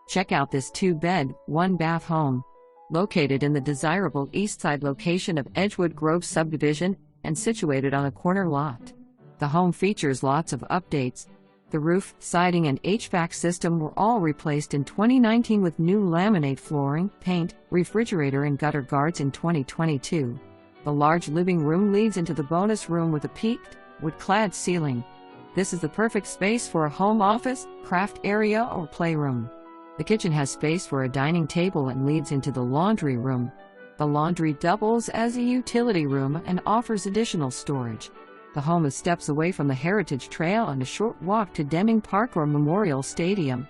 Check out this 2-bed, 1-bath home. Located in the desirable eastside location of Edgewood Grove subdivision and situated on a corner lot. The home features lots of updates. The roof, siding and HVAC system were all replaced in 2019 with new laminate flooring, paint, refrigerator and gutter guards in 2022. The large living room leads into the bonus room with a peaked, wood-clad ceiling. This is the perfect space for a home office, craft area or playroom. The kitchen has space for a dining table and leads into the laundry room. The laundry doubles as a utility room and offers additional storage. The home is steps away from the Heritage Trail and a short walk to Deming Park or Memorial Stadium.